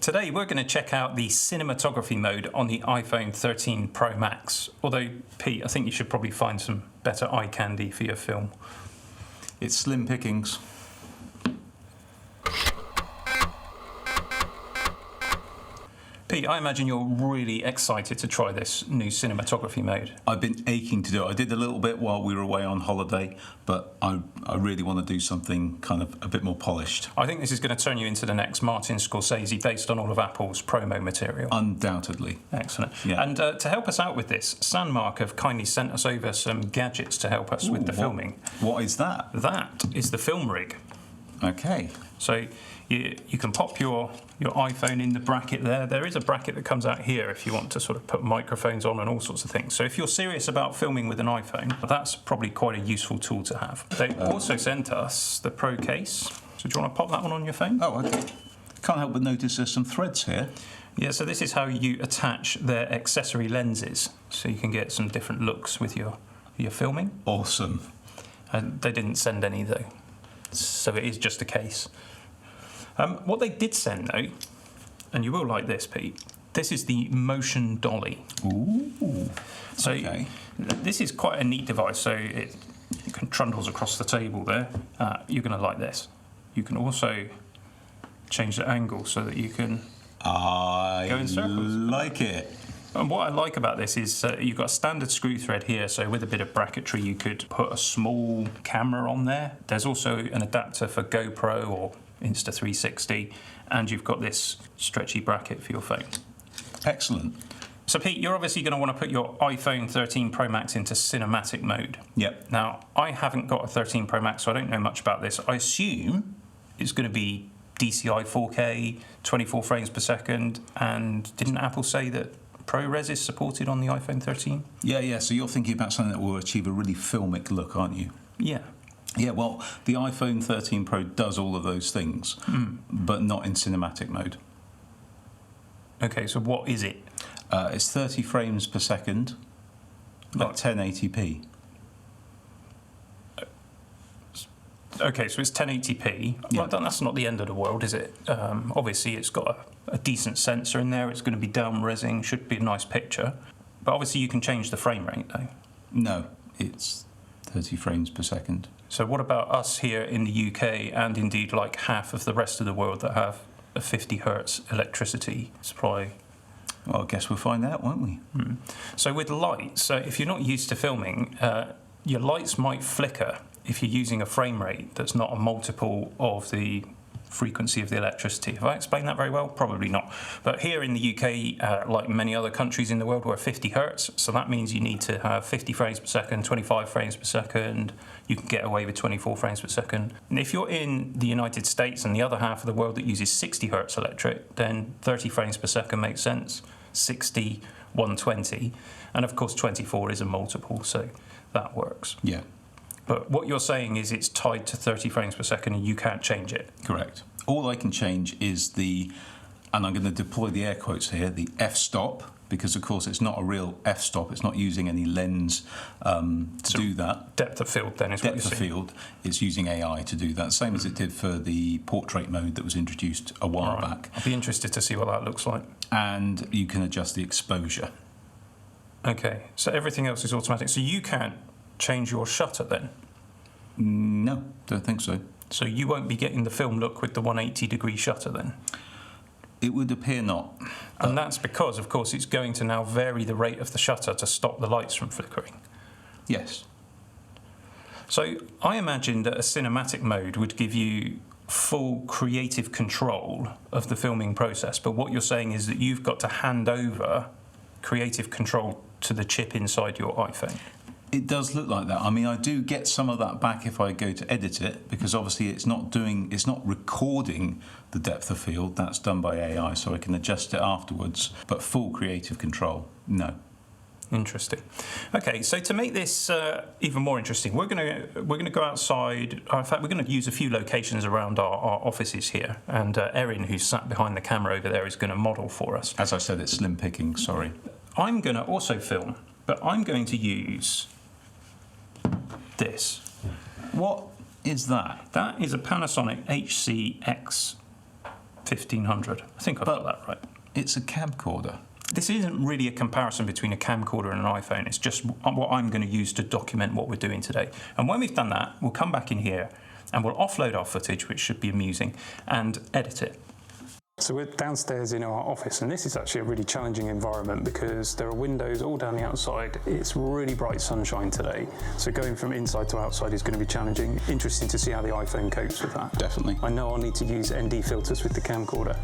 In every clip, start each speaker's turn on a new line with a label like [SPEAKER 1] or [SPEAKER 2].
[SPEAKER 1] Today we're going to check out the cinematography mode on the iPhone 13 Pro Max. Although, Pete, I think you should probably find some better eye candy for your film.
[SPEAKER 2] It's slim pickings.
[SPEAKER 1] Pete, I imagine you're really excited to try this new cinematography mode.
[SPEAKER 2] I've been aching to do it. I did a little bit while we were away on holiday, but I really want to do something kind of a bit more polished.
[SPEAKER 1] I think this is going to turn you into the next Martin Scorsese based on all of Apple's promo material.
[SPEAKER 2] Undoubtedly.
[SPEAKER 1] Excellent.
[SPEAKER 2] Yeah.
[SPEAKER 1] And to help us out with this, Sandmarc have kindly sent us over some gadgets to help us with the filming.
[SPEAKER 2] What is that?
[SPEAKER 1] That is the Film Rig.
[SPEAKER 2] Okay.
[SPEAKER 1] So you can pop your iPhone in the bracket there. There is a bracket that comes out here if you want to sort of put microphones on and all sorts of things. So if you're serious about filming with an iPhone, that's probably quite a useful tool to have. They also sent us the Pro case. So do you want to pop that one on your phone?
[SPEAKER 2] Oh, okay. Can't help but notice there's some threads here.
[SPEAKER 1] Yeah, so this is how you attach their accessory lenses. So you can get some different looks with your filming.
[SPEAKER 2] Awesome.
[SPEAKER 1] They didn't send any though. So it is just a case. What they did send, though, and you will like this, Pete, this is the Motion Dolly.
[SPEAKER 2] Ooh.
[SPEAKER 1] So
[SPEAKER 2] okay.
[SPEAKER 1] This is quite a neat device. So it trundles across the table there. You're going to like this. You can also change the angle so that you can go in circles.
[SPEAKER 2] Like it.
[SPEAKER 1] And what I like about this is you've got a standard screw thread here, so with a bit of bracketry you could put a small camera on there. There's also an adapter for GoPro or Insta360, and you've got this stretchy bracket for your phone.
[SPEAKER 2] Excellent.
[SPEAKER 1] So Pete, you're obviously going to want to put your iPhone 13 Pro Max into cinematic mode.
[SPEAKER 2] Yep.
[SPEAKER 1] Now, I haven't got a 13 Pro Max, so I don't know much about this. I assume it's going to be DCI 4K, 24 frames per second, and didn't Apple say that ProRes is supported on the iPhone 13?
[SPEAKER 2] Yeah, so you're thinking about something that will achieve a really filmic look, aren't you?
[SPEAKER 1] Yeah.
[SPEAKER 2] Yeah, well, the iPhone 13 Pro does all of those things, but not in cinematic mode.
[SPEAKER 1] Okay, so what is it?
[SPEAKER 2] It's 30 frames per second at 1080p.
[SPEAKER 1] Okay, so it's 1080p.
[SPEAKER 2] Yeah.
[SPEAKER 1] Well, that's not the end of the world, is it? Obviously, it's got a decent sensor in there. It's going to be down-resing, should be a nice picture. But obviously, you can change the frame rate, though.
[SPEAKER 2] No, it's 30 frames per second.
[SPEAKER 1] So what about us here in the UK and indeed like half of the rest of the world that have a 50 hertz electricity supply?
[SPEAKER 2] Well, I guess we'll find out, won't we?
[SPEAKER 1] So with lights, if you're not used to filming, your lights might flicker if you're using a frame rate that's not a multiple of the frequency of the electricity. Have I explained that very well? Probably not. But here in the UK, like many other countries in the world, we're 50 hertz. So that means you need to have 50 frames per second, 25 frames per second. You can get away with 24 frames per second. And if you're in the United States and the other half of the world that uses 60 hertz electric, then 30 frames per second makes sense. 60, 120. And of course, 24 is a multiple, so that works.
[SPEAKER 2] Yeah.
[SPEAKER 1] But what you're saying is it's tied to 30 frames per second and you can't change it.
[SPEAKER 2] Correct. All I can change is and I'm going to deploy the air quotes here, the f-stop, because of course it's not a real f-stop. It's not using any lens to do that.
[SPEAKER 1] Depth of field then is what you're
[SPEAKER 2] Depth of
[SPEAKER 1] saying.
[SPEAKER 2] field. It's using AI to do that, same as it did for the portrait mode that was introduced a while back.
[SPEAKER 1] I'll be interested to see what that looks like.
[SPEAKER 2] And you can adjust the exposure.
[SPEAKER 1] Okay, so everything else is automatic. So you can't change your shutter then?
[SPEAKER 2] No, don't think so.
[SPEAKER 1] So you won't be getting the film look with the 180-degree shutter then?
[SPEAKER 2] It would appear not.
[SPEAKER 1] And that's because, of course, it's going to now vary the rate of the shutter to stop the lights from flickering.
[SPEAKER 2] Yes.
[SPEAKER 1] So I imagine that a cinematic mode would give you full creative control of the filming process, but what you're saying is that you've got to hand over creative control to the chip inside your iPhone.
[SPEAKER 2] It does look like that. I mean, I do get some of that back if I go to edit it, because obviously it's not recording the depth of field. That's done by AI, so I can adjust it afterwards. But full creative control, no.
[SPEAKER 1] Interesting. Okay, so to make this even more interesting, we're going to go outside. In fact, we're going to use a few locations around our offices here, and Erin, who's sat behind the camera over there, is going to model for us.
[SPEAKER 2] As I said, it's slim picking. Sorry.
[SPEAKER 1] I'm going to also film, but I'm going to use this.
[SPEAKER 2] What is that?
[SPEAKER 1] That is a Panasonic HCX 1500. I think I've got that right.
[SPEAKER 2] It's a camcorder.
[SPEAKER 1] This isn't really a comparison between a camcorder and an iPhone. It's just what I'm going to use to document what we're doing today. And when we've done that, we'll come back in here and we'll offload our footage, which should be amusing, and edit it.
[SPEAKER 3] So we're downstairs in our office, and this is actually a really challenging environment because there are windows all down the outside. It's really bright sunshine today, so going from inside to outside is going to be challenging. Interesting to see how the iPhone copes with that.
[SPEAKER 2] Definitely.
[SPEAKER 3] I know I'll need to use ND filters with the camcorder.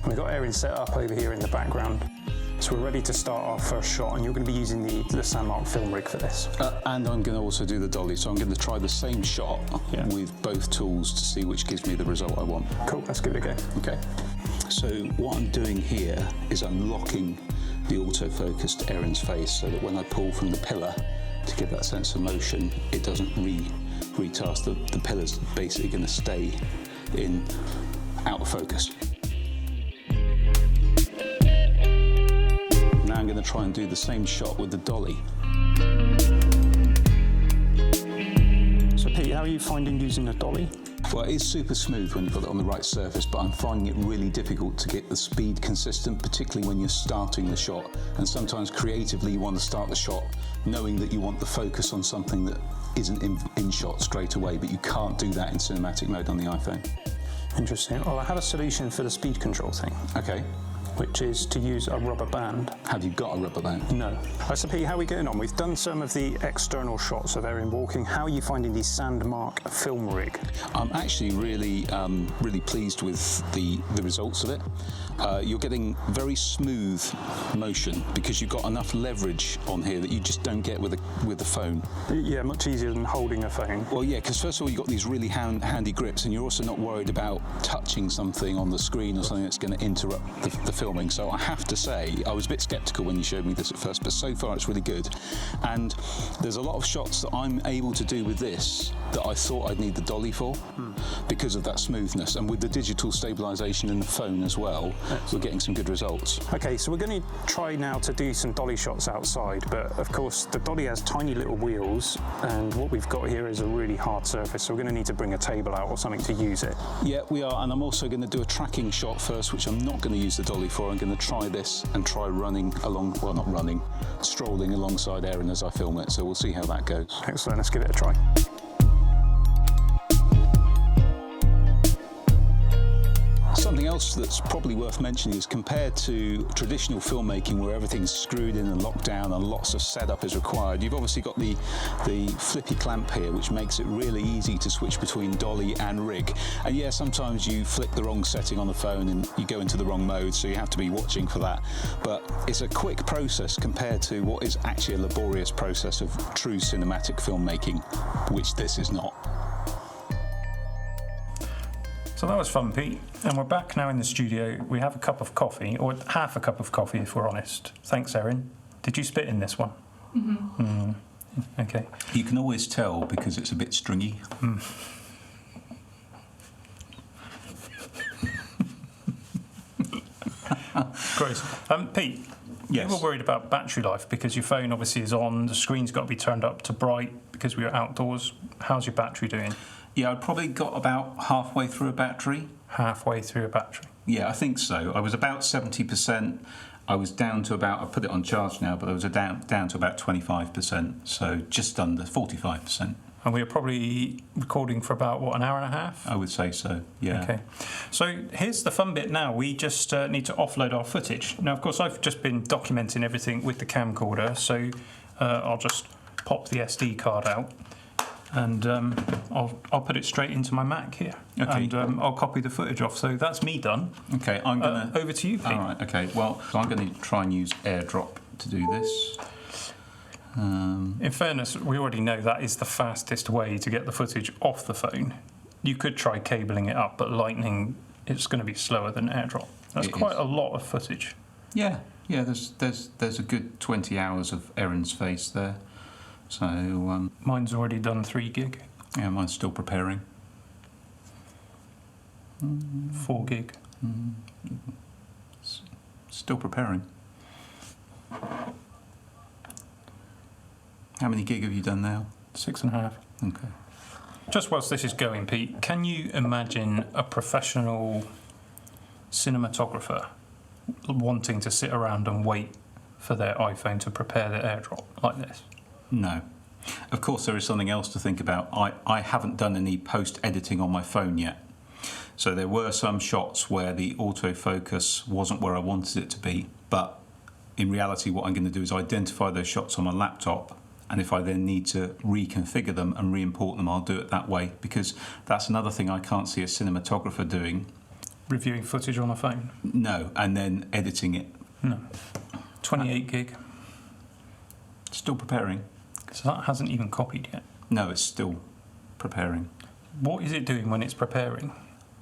[SPEAKER 3] And we've got Erin set up over here in the background. So we're ready to start our first shot, and you're going to be using the Sandmarc Film Rig for this.
[SPEAKER 2] And I'm going to also do the Dolly, so I'm going to try the same shot with both tools to see which gives me the result I want.
[SPEAKER 3] Cool, let's give it a go.
[SPEAKER 2] Okay. So what I'm doing here is I'm locking the autofocus to Erin's face so that when I pull from the pillar to give that sense of motion, it doesn't retask. The pillar's basically going to stay in out of focus. Now I'm going to try and do the same shot with the Dolly.
[SPEAKER 3] So Pete, how are you finding using the Dolly?
[SPEAKER 2] Well, it is super smooth when you've got it on the right surface, but I'm finding it really difficult to get the speed consistent, particularly when you're starting the shot. And sometimes creatively you want to start the shot knowing that you want the focus on something that isn't in shot straight away, but you can't do that in cinematic mode on the iPhone.
[SPEAKER 3] Interesting. Well, I have a solution for the speed control thing.
[SPEAKER 2] Okay.
[SPEAKER 3] Which is to use a rubber band.
[SPEAKER 2] Have you got a rubber band?
[SPEAKER 3] No. So Pete, how are we getting on? We've done some of the external shots of Erin walking. How are you finding the Sandmarc Film Rig?
[SPEAKER 2] I'm actually really pleased with the results of it. You're getting very smooth motion because you've got enough leverage on here that you just don't get with the phone.
[SPEAKER 3] Yeah, much easier than holding a phone.
[SPEAKER 2] Well, yeah, because first of all, you've got these really handy grips, and you're also not worried about touching something on the screen or something that's going to interrupt the filming. So I have to say, I was a bit sceptical when you showed me this at first, but so far it's really good. And there's a lot of shots that I'm able to do with this that I thought I'd need the Dolly for because of that smoothness. And with the digital stabilisation in the phone as well, we're getting some good results.
[SPEAKER 3] Okay, so we're going to try now to do some Dolly shots outside, but of course the Dolly has tiny little wheels, and what we've got here is a really hard surface, so we're going to need to bring a table out or something to use it.
[SPEAKER 2] Yeah, we are, and I'm also going to do a tracking shot first, which I'm not going to use the Dolly for. I'm going to try this and try running along, well, not running, strolling alongside Erin as I film it, so we'll see how that goes.
[SPEAKER 3] Excellent, let's give it a try.
[SPEAKER 2] Something else that's probably worth mentioning is compared to traditional filmmaking where everything's screwed in and locked down and lots of setup is required, you've obviously got the flippy clamp here, which makes it really easy to switch between Dolly and rig. And yeah, sometimes you flip the wrong setting on the phone and you go into the wrong mode, so you have to be watching for that. But it's a quick process compared to what is actually a laborious process of true cinematic filmmaking, which this is not.
[SPEAKER 1] So that was fun, Pete. And we're back now in the studio. We have a cup of coffee, or half a cup of coffee if we're honest. Thanks, Erin. Did you spit in this one? Mm-hmm. Okay.
[SPEAKER 2] You can always tell because it's a bit stringy.
[SPEAKER 1] Gross. Pete,
[SPEAKER 2] yes.
[SPEAKER 1] You were worried about battery life because your phone obviously is on, the screen's got to be turned up to bright because we were outdoors. How's your battery doing?
[SPEAKER 2] Yeah, I probably got about halfway through a battery.
[SPEAKER 1] Halfway through a battery?
[SPEAKER 2] Yeah, I think so. I was about 70%. I was down to about, I put it on charge now, but I was down to about 25%, so just under 45%.
[SPEAKER 1] And we were probably recording for about, what, an hour and a half?
[SPEAKER 2] I would say so, yeah.
[SPEAKER 1] Okay. So here's the fun bit now. We just need to offload our footage. Now, of course, I've just been documenting everything with the camcorder, so I'll just pop the SD card out and I'll put it straight into my Mac here. Okay. And I'll copy the footage off. So that's me done.
[SPEAKER 2] Okay, I'm going to...
[SPEAKER 1] over to you, Pete.
[SPEAKER 2] All right, okay. Well, so I'm going to try and use AirDrop to do this.
[SPEAKER 1] In fairness, we already know that is the fastest way to get the footage off the phone. You could try cabling it up, but Lightning, it's going to be slower than AirDrop. That's quite a lot of footage.
[SPEAKER 2] Yeah, there's a good 20 hours of Erin's face there. So
[SPEAKER 1] mine's already done 3 gig.
[SPEAKER 2] Yeah, mine's still preparing.
[SPEAKER 1] 4 gig.
[SPEAKER 2] Still preparing. How many gig have you done now?
[SPEAKER 1] 6.5.
[SPEAKER 2] Okay.
[SPEAKER 1] Just whilst this is going, Pete, can you imagine a professional cinematographer wanting to sit around and wait for their iPhone to prepare the airdrop like this?
[SPEAKER 2] No. Of course, there is something else to think about. I haven't done any post-editing on my phone yet. So there were some shots where the autofocus wasn't where I wanted it to be, but in reality what I'm going to do is identify those shots on my laptop, and if I then need to reconfigure them and re-import them, I'll do it that way, because that's another thing I can't see a cinematographer doing.
[SPEAKER 1] Reviewing footage on a phone?
[SPEAKER 2] No, and then editing it.
[SPEAKER 1] No. 28 gig.
[SPEAKER 2] Still preparing.
[SPEAKER 1] So that hasn't even copied yet.
[SPEAKER 2] No, it's still preparing.
[SPEAKER 1] What is it doing when it's preparing?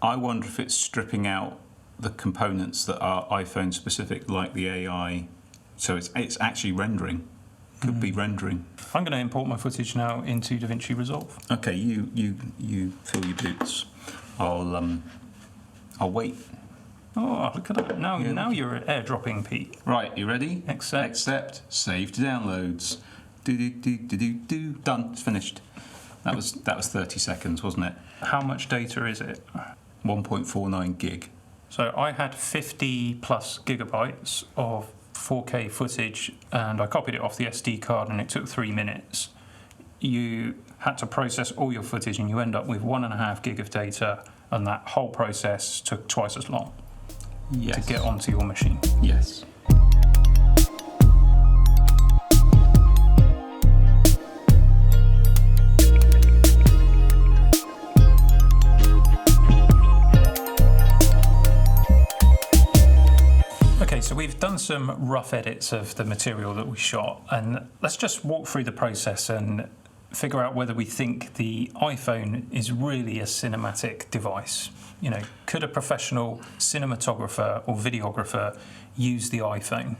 [SPEAKER 2] I wonder if it's stripping out the components that are iPhone specific, like the AI. So it's actually rendering. Could be rendering.
[SPEAKER 1] I'm going to import my footage now into DaVinci Resolve.
[SPEAKER 2] Okay, you fill your boots. I'll wait.
[SPEAKER 1] Oh, look at that! Now you're airdropping, Pete.
[SPEAKER 2] Right, you ready?
[SPEAKER 1] Accept.
[SPEAKER 2] Save to downloads. Do. Done. It's finished. That was 30 seconds, wasn't it?
[SPEAKER 1] How much data is it?
[SPEAKER 2] 1.49 gig.
[SPEAKER 1] So I had 50 plus gigabytes of 4K footage, and I copied it off the SD card, and it took 3 minutes. You had to process all your footage, and you end up with 1.5 gig of data, and that whole process took twice as long
[SPEAKER 2] Yes.
[SPEAKER 1] to get onto your machine.
[SPEAKER 2] Yes.
[SPEAKER 1] Okay, so we've done some rough edits of the material that we shot, and let's just walk through the process and figure out whether we think the iPhone is really a cinematic device. You know, could a professional cinematographer or videographer use the iPhone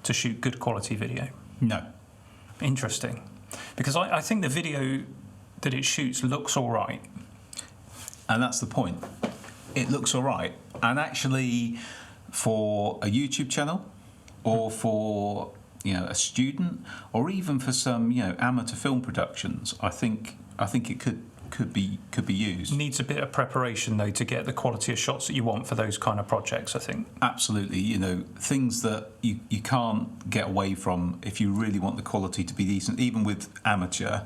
[SPEAKER 1] to shoot good quality video?
[SPEAKER 2] No.
[SPEAKER 1] Interesting. Because I think the video that it shoots looks all right.
[SPEAKER 2] And that's the point. It looks all right. And actually, for a YouTube channel, or for a student, or even for some amateur film productions, I think it could be used.
[SPEAKER 1] Needs a bit of preparation though to get the quality of shots that you want for those kind of projects, I think.
[SPEAKER 2] Absolutely. Things that you can't get away from if you really want the quality to be decent, even with amateur.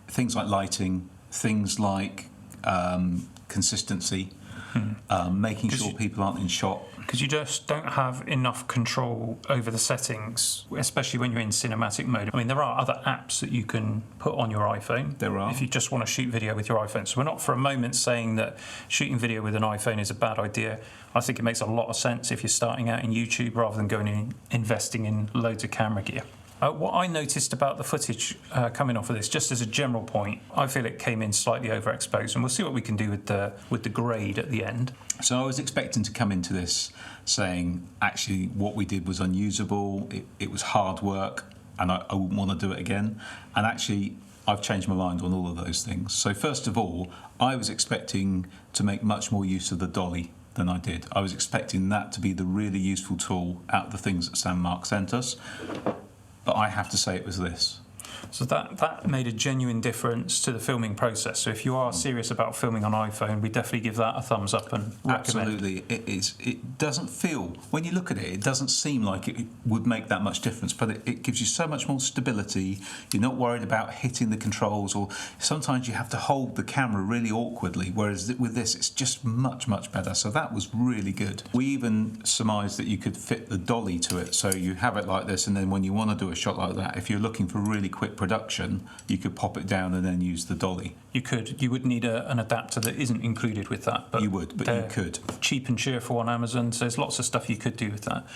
[SPEAKER 2] Things like lighting, things like consistency, making sure people aren't in shot.
[SPEAKER 1] Because you just don't have enough control over the settings, especially when you're in cinematic mode. I mean, there are other apps that you can put on your iPhone.
[SPEAKER 2] There are.
[SPEAKER 1] If you just want to shoot video with your iPhone. So we're not for a moment saying that shooting video with an iPhone is a bad idea. I think it makes a lot of sense if you're starting out in YouTube rather than going in investing in loads of camera gear. What I noticed about the footage coming off of this, just as a general point, I feel it came in slightly overexposed, and we'll see what we can do with the grade at the end.
[SPEAKER 2] So I was expecting to come into this saying, actually, what we did was unusable, it was hard work, and I wouldn't want to do it again. And actually, I've changed my mind on all of those things. So first of all, I was expecting to make much more use of the Dolly than I did. I was expecting that to be the really useful tool out of the things that Sandmarc sent us. But I have to say it was this.
[SPEAKER 1] So that made a genuine difference to the filming process. So if you are serious about filming on iPhone, we definitely give that a thumbs up and recommend.
[SPEAKER 2] Absolutely. It doesn't feel, when you look at it, it doesn't seem like it would make that much difference, but it gives you so much more stability. You're not worried about hitting the controls, or sometimes you have to hold the camera really awkwardly, whereas with this, it's just much, much better. So that was really good. We even surmised that you could fit the Dolly to it. So you have it like this, and then when you want to do a shot like that, if you're looking for really quick production, you could pop it down and then use the Dolly.
[SPEAKER 1] You could. You would need an adapter that isn't included with that. But
[SPEAKER 2] you would, but you could.
[SPEAKER 1] Cheap and cheerful on Amazon, so there's lots of stuff you could do with that.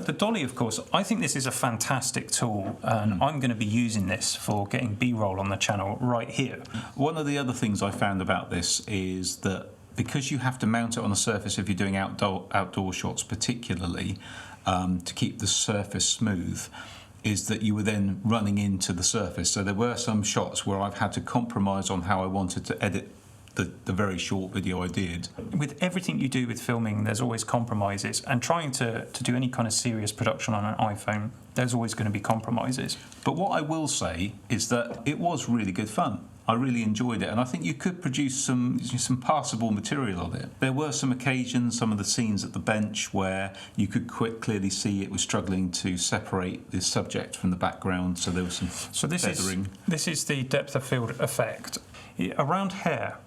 [SPEAKER 1] The Dolly, of course, I think this is a fantastic tool, and I'm going to be using this for getting B-roll on the channel right here.
[SPEAKER 2] One of the other things I found about this is that because you have to mount it on a surface if you're doing outdoor shots particularly, to keep the surface smooth, is that you were then running into the surface. So there were some shots where I've had to compromise on how I wanted to edit the very short video I did.
[SPEAKER 1] With everything you do with filming, there's always compromises, and trying to do any kind of serious production on an iPhone, there's always going to be compromises.
[SPEAKER 2] But what I will say is that it was really good fun. I really enjoyed it, and I think you could produce some passable material of it. There were some occasions, some of the scenes at the bench, where you could clearly see it was struggling to separate the subject from the background, so there was some feathering.
[SPEAKER 1] This is the depth of field effect. Around hair,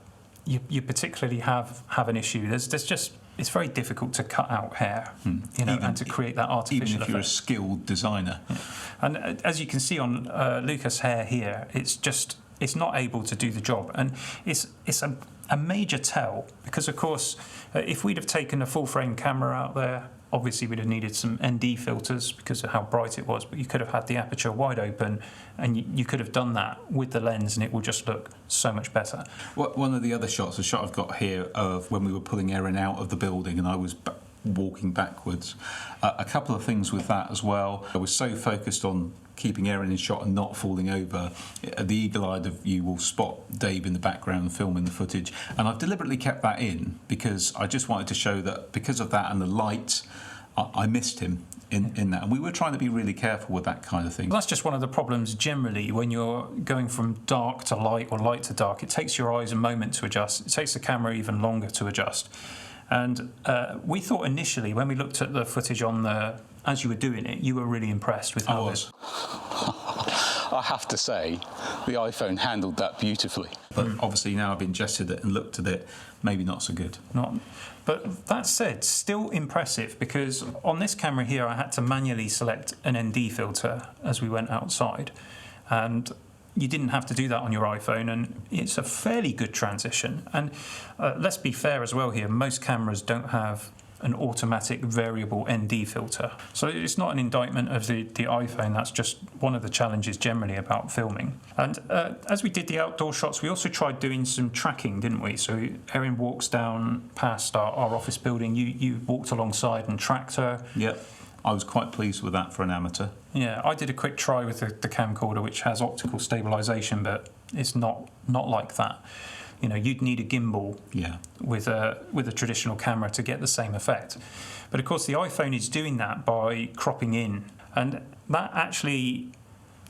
[SPEAKER 1] you particularly have an issue. It's very difficult to cut out hair, and to create that artificial
[SPEAKER 2] even if you're
[SPEAKER 1] effect.
[SPEAKER 2] a skilled designer.
[SPEAKER 1] Yeah. And as you can see on Lucas' hair here, it's not able to do the job, and it's a major tell, because of course if we'd have taken a full frame camera out there, obviously we'd have needed some ND filters because of how bright it was, but you could have had the aperture wide open, and you could have done that with the lens, and it will just look so much better.
[SPEAKER 2] One of the other shots, the shot I've got here of when we were pulling Erin out of the building and I was walking backwards, a couple of things with that as well. I was so focused on keeping Erin in shot and not falling over, the eagle-eyed of you will spot Dave in the background filming the footage, and I've deliberately kept that in because I just wanted to show that because of that and the light, I missed him in that, and we were trying to be really careful with that kind of thing.
[SPEAKER 1] Well, that's just one of the problems generally when you're going from dark to light or light to dark. It takes your eyes a moment to adjust. It takes the camera even longer to adjust. And we thought initially, when we looked at the footage as you were doing it, you were really impressed with how
[SPEAKER 2] I was.
[SPEAKER 4] I have to say, the iPhone handled that beautifully.
[SPEAKER 2] But obviously now I've ingested it and looked at it, maybe not so good.
[SPEAKER 1] But that said, still impressive, because on this camera here I had to manually select an ND filter as we went outside, and you didn't have to do that on your iPhone, and it's a fairly good transition. And let's be fair as well here, most cameras don't have an automatic variable ND filter. So it's not an indictment of the iPhone, that's just one of the challenges generally about filming. And as we did the outdoor shots, we also tried doing some tracking, didn't we? So Erin walks down past our office building, you walked alongside and tracked her.
[SPEAKER 2] Yep, I was quite pleased with that for an amateur.
[SPEAKER 1] Yeah, I did a quick try with the camcorder, which has optical stabilisation, but it's not like that. You'd need a gimbal with a traditional camera to get the same effect. But of course the iPhone is doing that by cropping in, and that actually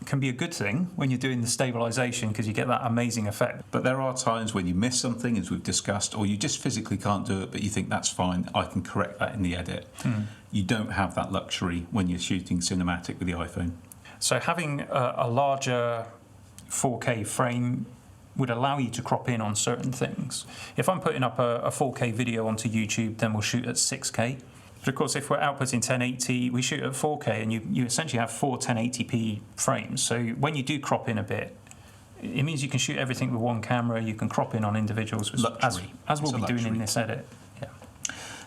[SPEAKER 1] can be a good thing when you're doing the stabilisation, because you get that amazing effect.
[SPEAKER 2] But there are times when you miss something, as we've discussed, or you just physically can't do it, but you think that's fine, I can correct that in the edit. You don't have that luxury when you're shooting cinematic with the iPhone.
[SPEAKER 1] So having a larger 4K frame would allow you to crop in on certain things. If I'm putting up a 4K video onto YouTube, then we'll shoot at 6K. But of course, if we're outputting 1080, we shoot at 4K, and you essentially have 4 1080p frames. So when you do crop in a bit, it means you can shoot everything with one camera. You can crop in on individuals, as we'll be doing in this edit. Yeah.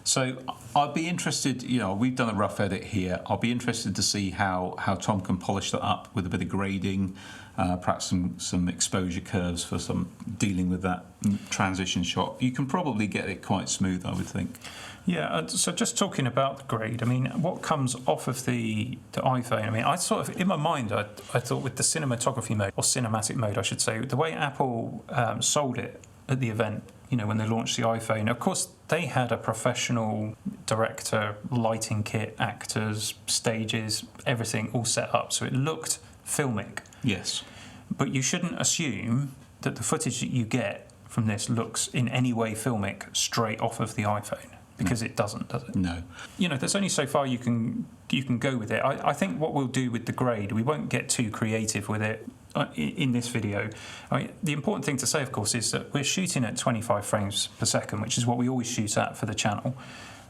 [SPEAKER 2] So I'd be interested, we've done a rough edit here. I'll be interested to see how Tom can polish that up with a bit of grading, perhaps some exposure curves for some dealing with that transition shot. You can probably get it quite smooth, I would think.
[SPEAKER 1] Yeah, so just talking about the grade, what comes off of the iPhone, I sort of, in my mind, I thought with the cinematography mode, or cinematic mode, I should say, the way Apple sold it at the event, when they launched the iPhone, of course, they had a professional director, lighting kit, actors, stages, everything all set up, so it looked filmic.
[SPEAKER 2] Yes. But
[SPEAKER 1] you shouldn't assume that the footage that you get from this looks in any way filmic straight off of the iPhone, because it doesn't, does it?
[SPEAKER 2] No.
[SPEAKER 1] There's only so far you can go with it. I think what we'll do with the grade, we won't get too creative with it in this video. The important thing to say, of course, is that we're shooting at 25 frames per second, which is what we always shoot at for the channel.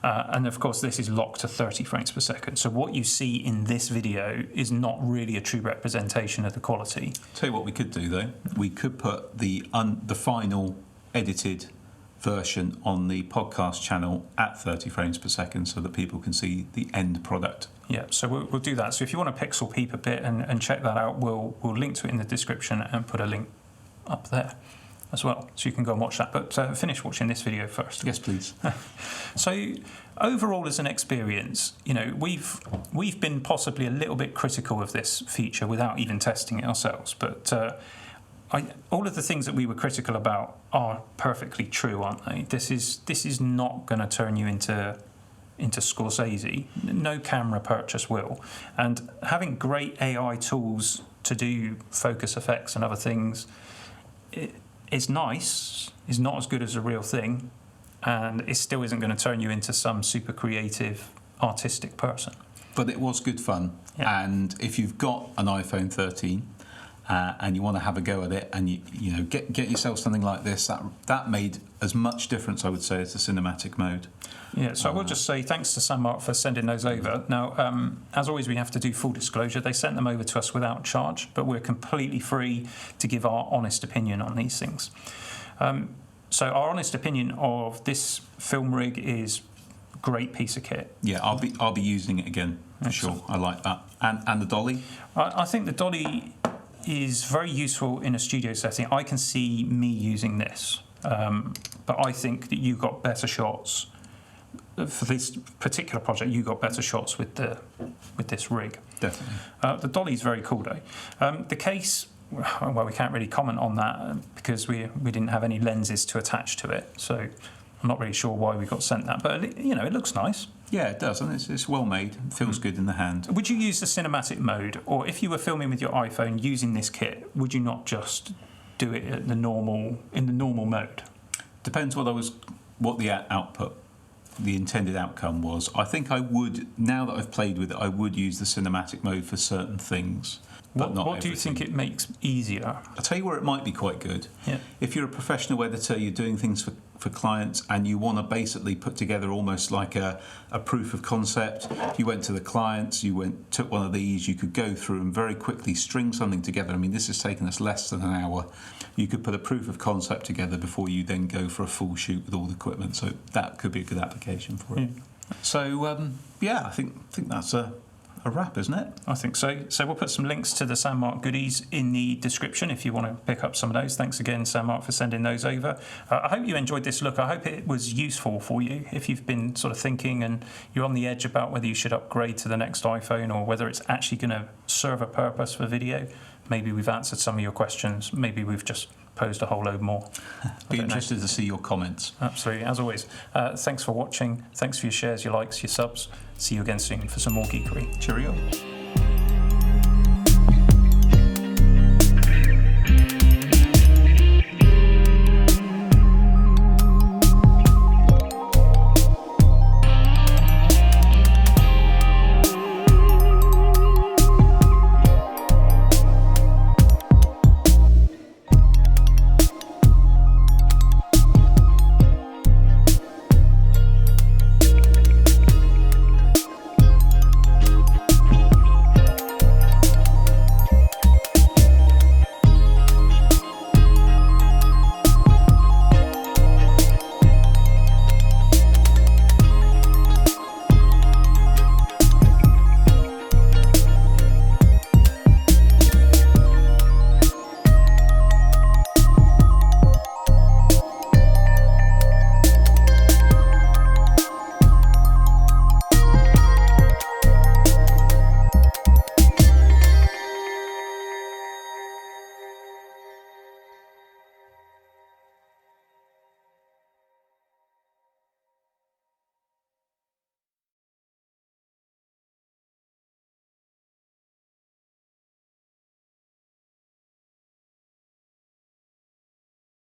[SPEAKER 1] And of course, this is locked to 30 frames per second. So what you see in this video is not really a true representation of the quality.
[SPEAKER 2] Tell you what we could do, though. We could put the final edited version on the podcast channel at 30 frames per second so that people can see the end product.
[SPEAKER 1] Yeah, so we'll do that. So if you want to pixel peep a bit and check that out, we'll link to it in the description and put a link up there as well, so you can go and watch that. But finish watching this video first.
[SPEAKER 2] Yes, please.
[SPEAKER 1] So overall, as an experience, we've been possibly a little bit critical of this feature without even testing it ourselves. But all of the things that we were critical about are perfectly true, aren't they? This is not going to turn you into Scorsese. No camera purchase will. And having great AI tools to do focus effects and other things, it's nice. It's not as good as a real thing, and it still isn't going to turn you into some super creative, artistic person.
[SPEAKER 2] But it was good fun.
[SPEAKER 1] Yeah.
[SPEAKER 2] And if you've got an iPhone 13 and you want to have a go at it, and you know get yourself something like this, that made as much difference, I would say, as the cinematic mode.
[SPEAKER 1] Yeah, so I will just say thanks to Sandmarc for sending those over. Now, as always, we have to do full disclosure. They sent them over to us without charge, but we're completely free to give our honest opinion on these things. So our honest opinion of this film rig is great piece of kit.
[SPEAKER 2] Yeah, I'll be using it again for sure. I like that. And the Dolly.
[SPEAKER 1] I think the Dolly is very useful in a studio setting. I can see me using this, but I think that you got better shots for this particular project. You got better shots with this rig.
[SPEAKER 2] Definitely.
[SPEAKER 1] The Dolly's very cool though. The case, well, we can't really comment on that because we didn't have any lenses to attach to it, so I'm not really sure why we got sent that, but it looks nice.
[SPEAKER 2] Yeah, it does, and it's well made. It feels good in the hand.
[SPEAKER 1] Would you use the cinematic mode, or if you were filming with your iPhone using this kit, would you not just do it in the normal mode?
[SPEAKER 2] Depends what the output, the intended outcome was. I think I would, now that I've played with it, I would use the cinematic mode for certain things. But not
[SPEAKER 1] what do you think it makes easier?
[SPEAKER 2] I'll tell you where it might be quite good.
[SPEAKER 1] Yeah.
[SPEAKER 2] If you're a professional editor, you're doing things for clients, and you want to basically put together almost like a proof of concept. If you went to the clients, took one of these, you could go through and very quickly string something together. I mean, this has taken us less than an hour. You could put a proof of concept together before you then go for a full shoot with all the equipment. So that could be a good application for it.
[SPEAKER 1] Yeah.
[SPEAKER 2] So I think that's a wrap, isn't it?
[SPEAKER 1] I think so. So we'll put some links to the Sanmarc goodies in the description if you want to pick up some of those. Thanks again, Sanmarc, for sending those over. I hope you enjoyed this look. I hope it was useful for you if you've been sort of thinking and you're on the edge about whether you should upgrade to the next iPhone or whether it's actually going to serve a purpose for video. Maybe we've answered some of your questions. Maybe we've just posed a whole load more.
[SPEAKER 2] Be interested to see your comments.
[SPEAKER 1] Absolutely, as always. Thanks for watching. Thanks for your shares, your likes, your subs. See you again soon for some more geekery.
[SPEAKER 2] Cheerio.